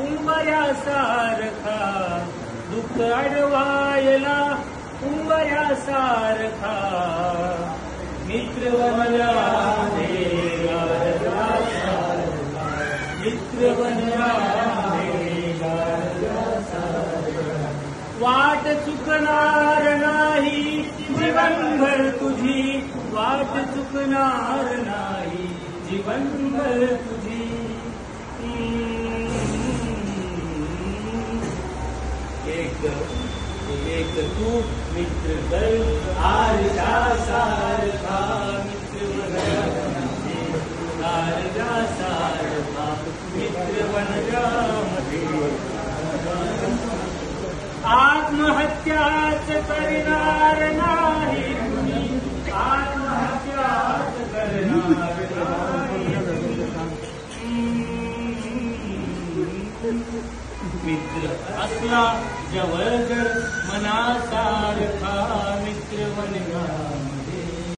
उंबऱ्यासारखा दुःख अडवायला उंबऱ्यासारखा मित्र बनला मित्र बनला वाट चुकणार नाही जीवनभर तुझी वाट चुकणार नाही जीवनभर तुझी एक तू मित्र कर आरजा सारखा मित्र आरजा सारखा मित्र बनजा आत्महत्याच करणार नाही आत्महत्याच करणार मित्र असला जवळ जर मनासारखा